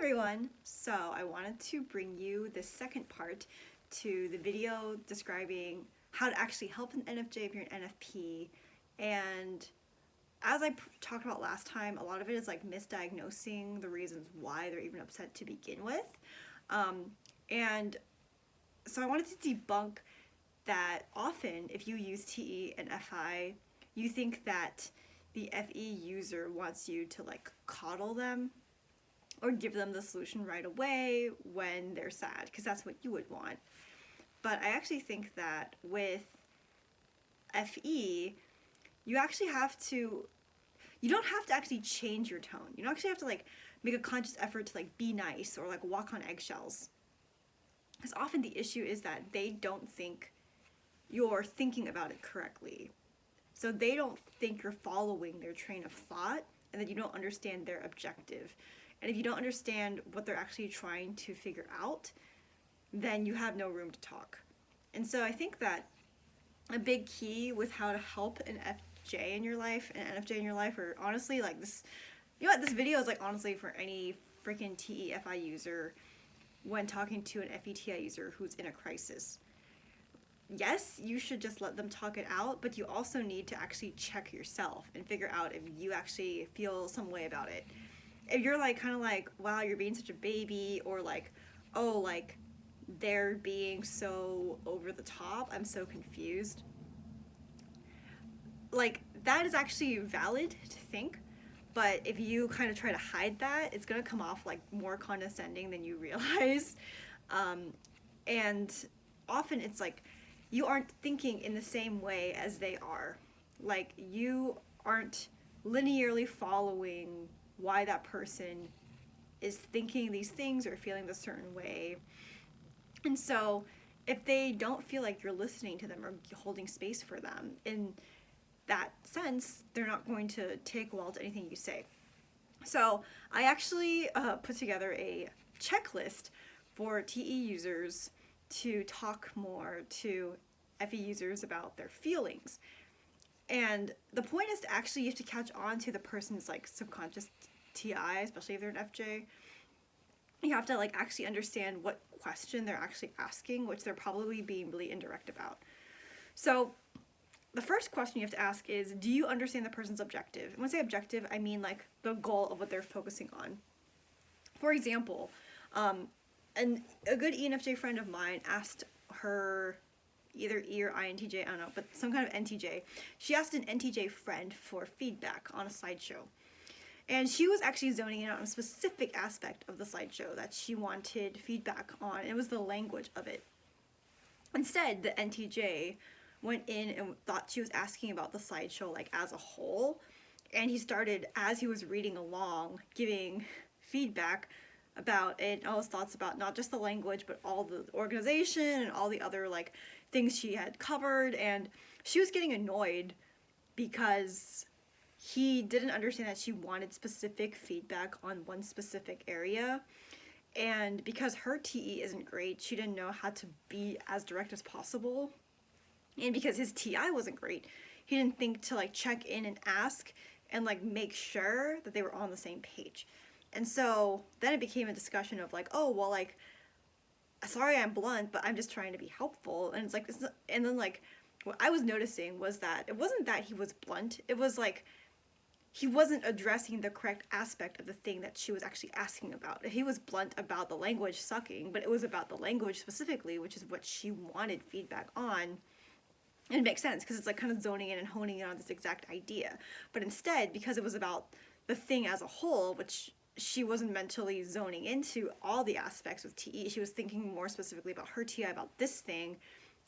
everyone! So I wanted to bring you the second part to the video describing how to actually help an NFJ if you're an NFP. And as I talked about last time, a lot of it is like misdiagnosing the reasons why they're even upset to begin with. And so I wanted to debunk that often if you use TE and FI, you think that the FE user wants you to like coddle them or give them the solution right away when they're sad, because that's what you would want. But I actually think that with FE, you don't have to actually change your tone. You don't actually have to like make a conscious effort to like be nice or like walk on eggshells. Because often the issue is that they don't think you're thinking about it correctly. So they don't think you're following their train of thought and that you don't understand their objective. And if you don't understand what they're actually trying to figure out, then you have no room to talk. And so I think that a big key with how to help an FJ in your life, an NFJ in your life, or honestly like this, you know what, this video is like honestly for any freaking TE-FI user when talking to an FETI user who's in a crisis. Yes, you should just let them talk it out, but you also need to actually check yourself and figure out if you actually feel some way about it. If you're like kind of like, wow, you're being such a baby, or like, oh, like they're being so over the top, I'm so confused. Like that is actually valid to think, but if you kind of try to hide that, it's gonna come off like more condescending than you realize. And often it's like you aren't thinking in the same way as they are. Like you aren't linearly following why that person is thinking these things or feeling a certain way. And so if they don't feel like you're listening to them or holding space for them, in that sense, they're not going to take well to anything you say. So I actually put together a checklist for TE users to talk more to FE users about their feelings. And the point is to actually, you have to catch on to the person's like subconscious TI, especially if they're an FJ. You have to like actually understand what question they're actually asking, which they're probably being really indirect about. So the first question you have to ask is, do you understand the person's objective? And when I say objective, I mean like the goal of what they're focusing on. For example, and a good ENFJ friend of mine asked her either E or INTJ, I don't know, but some kind of NTJ. She asked an NTJ friend for feedback on a slideshow. And she was actually zoning in on a specific aspect of the slideshow that she wanted feedback on. It was the language of it. Instead, the NTJ went in and thought she was asking about the slideshow like as a whole. And he started, as he was reading along, giving feedback about it and all his thoughts about not just the language, but all the organization and all the other like things she had covered. And she was getting annoyed because he didn't understand that she wanted specific feedback on one specific area. And because her TE isn't great, she didn't know how to be as direct as possible. And because his TI wasn't great, he didn't think to like check in and ask and like make sure that they were on the same page. And so then it became a discussion of like, oh, well, like, sorry I'm blunt, but I'm just trying to be helpful. And it's like, and then like, what I was noticing was that it wasn't that he was blunt, it was like, he wasn't addressing the correct aspect of the thing that she was actually asking about. He was blunt about the language sucking, but it was about the language specifically, which is what she wanted feedback on. And it makes sense because it's like kind of zoning in and honing in on this exact idea. But instead, because it was about the thing as a whole, which she wasn't mentally zoning into all the aspects with TE, she was thinking more specifically about her TI, about this thing,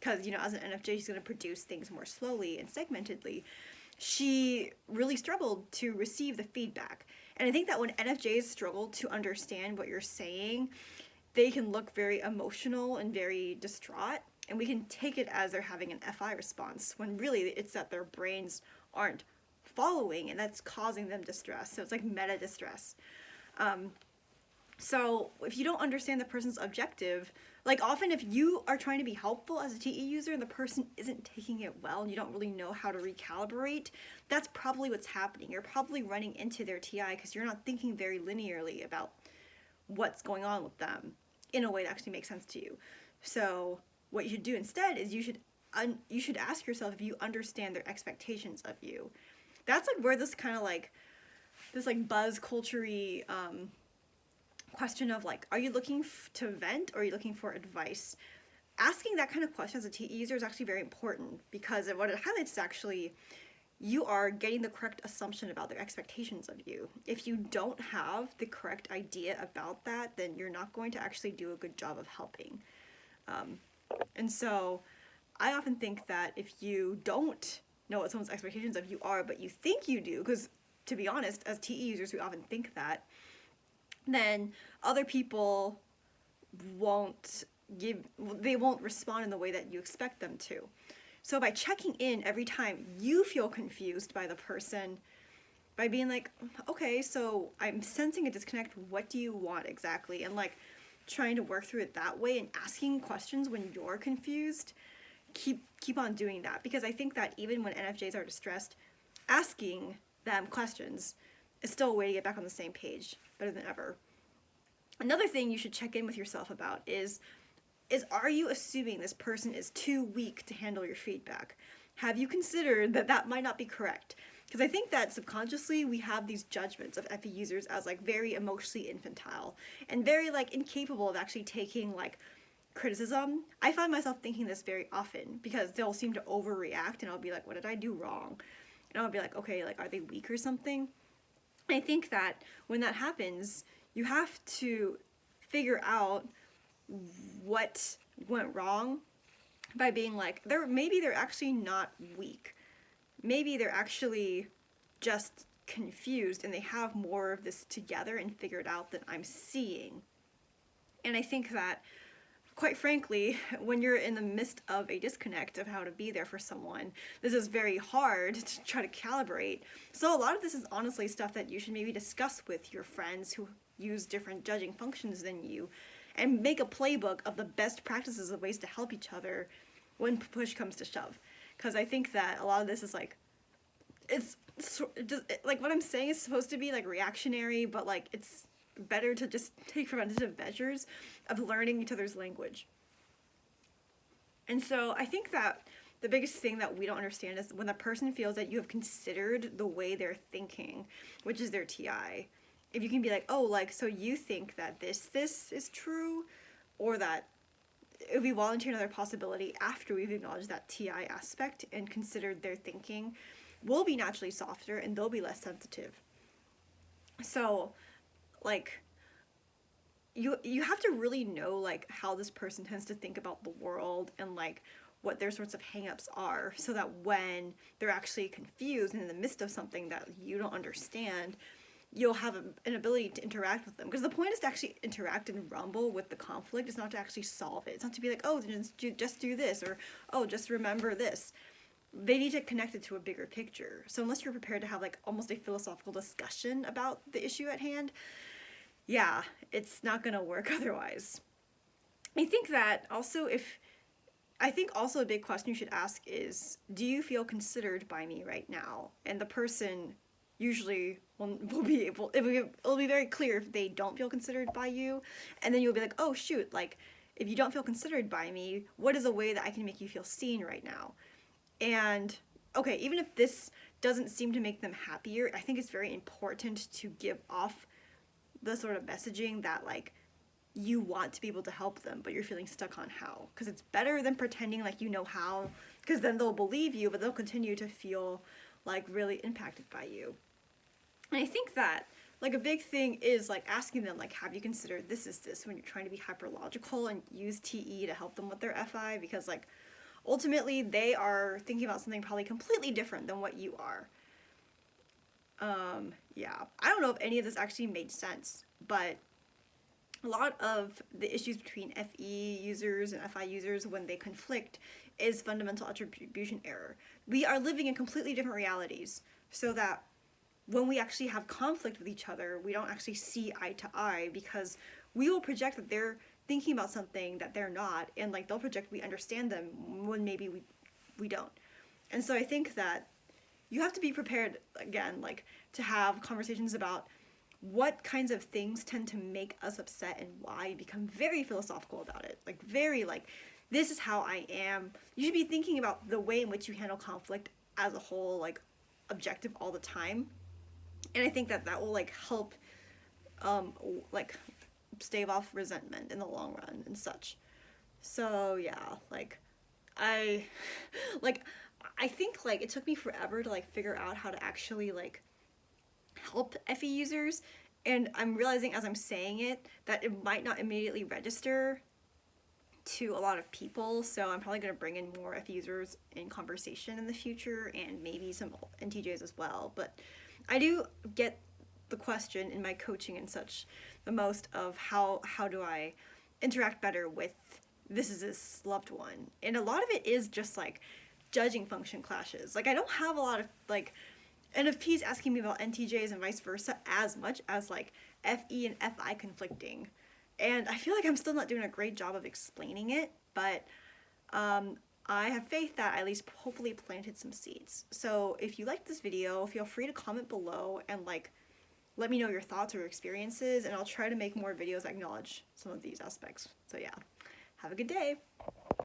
because, you know, as an NFJ, she's going to produce things more slowly and segmentedly. She really struggled to receive the feedback. And I think that when NFJs struggle to understand what you're saying, they can look very emotional and very distraught, and we can take it as they're having an FI response, when really it's that their brains aren't following, and that's causing them distress. So it's like meta distress. So if you don't understand the person's objective, like often if you are trying to be helpful as a TE user and the person isn't taking it well and you don't really know how to recalibrate, that's probably what's happening. You're probably running into their TI because you're not thinking very linearly about what's going on with them in a way that actually makes sense to you. So what you should do instead is you should ask yourself if you understand their expectations of you. That's like where this kind of like this like buzz culture-y question of like, are you looking to vent or are you looking for advice? Asking that kind of question as a TE user is actually very important, because what it highlights is actually you are getting the correct assumption about their expectations of you. If you don't have the correct idea about that, then you're not going to actually do a good job of helping. And so I often think that if you don't know what someone's expectations of you are, but you think you do, because to be honest, as TE users, we often think that, then other people won't respond in the way that you expect them to. So by checking in every time you feel confused by the person, by being like, okay, so I'm sensing a disconnect, what do you want exactly? And like trying to work through it that way and asking questions when you're confused, keep on doing that. Because I think that even when NFJs are distressed, asking them questions is still a way to get back on the same page, better than ever. Another thing you should check in with yourself about is are you assuming this person is too weak to handle your feedback? Have you considered that that might not be correct? Because I think that subconsciously we have these judgments of FE users as like very emotionally infantile and very like incapable of actually taking like criticism. I find myself thinking this very often because they'll seem to overreact and I'll be like, what did I do wrong? And I'll be like, okay, like are they weak or something? I think that when that happens, you have to figure out what went wrong by being like, maybe they're actually not weak. Maybe they're actually just confused and they have more of this together and figured out than I'm seeing. And I think that, quite frankly, when you're in the midst of a disconnect of how to be there for someone, this is very hard to try to calibrate. So a lot of this is honestly stuff that you should maybe discuss with your friends who use different judging functions than you, and make a playbook of the best practices of ways to help each other when push comes to shove. Because I think that a lot of this is like, like what I'm saying is supposed to be like reactionary, but like it's better to just take preventative measures of learning each other's language. And so I think that the biggest thing that we don't understand is when the person feels that you have considered the way they're thinking, which is their TI. If you can be like, oh, like, so you think that this is true, or that if we volunteer another possibility after we've acknowledged that TI aspect and considered their thinking, we'll be naturally softer and they'll be less sensitive. So, like, you have to really know, like, how this person tends to think about the world and, like, what their sorts of hang-ups are, so that when they're actually confused and in the midst of something that you don't understand, you'll have an ability to interact with them. Because the point is to actually interact and rumble with the conflict. It's not to actually solve it. It's not to be like, oh, just do this, or, oh, just remember this. They need to connect it to a bigger picture. So unless you're prepared to have like almost a philosophical discussion about the issue at hand, yeah, it's not going to work otherwise. I think also a big question you should ask is, do you feel considered by me right now? And the person usually will be able, it'll be very clear if they don't feel considered by you, and then you'll be like, oh shoot, like if you don't feel considered by me, what is a way that I can make you feel seen right now? And okay, even if this doesn't seem to make them happier, I think it's very important to give off the sort of messaging that like you want to be able to help them, but you're feeling stuck on how, because it's better than pretending like you know how, because then they'll believe you, but they'll continue to feel like really impacted by you. And I think that like a big thing is like asking them like, have you considered this when you're trying to be hyperlogical and use TE to help them with their FI, because like ultimately they are thinking about something probably completely different than what you are. Yeah, I don't know if any of this actually made sense, but a lot of the issues between FE users and FI users when they conflict is fundamental attribution error. We are living in completely different realities, so that when we actually have conflict with each other, we don't actually see eye to eye, because we will project that they're thinking about something that they're not, and like they'll project we understand them when maybe we don't. And so I think that you have to be prepared, again, like to have conversations about what kinds of things tend to make us upset and why, become very philosophical about it. Like very like, this is how I am. You should be thinking about the way in which you handle conflict as a whole, like objective all the time. And I think that that will like help like stave off resentment in the long run and such. So yeah, like I like I think like it took me forever to like figure out how to actually like help FE users, and I'm realizing as I'm saying it that it might not immediately register to a lot of people, so I'm probably going to bring in more FE users in conversation in the future, and maybe some NTJs as well. But I do get the question in my coaching and such the most of how do I interact better with this loved one, and a lot of it is just like judging function clashes. Like I don't have a lot of like NFPs asking me about NTJs and vice versa as much as like FE and FI conflicting. And I feel like I'm still not doing a great job of explaining it, but I have faith that I at least hopefully planted some seeds. So if you liked this video, feel free to comment below and like let me know your thoughts or your experiences, and I'll try to make more videos that acknowledge some of these aspects. So yeah, have a good day.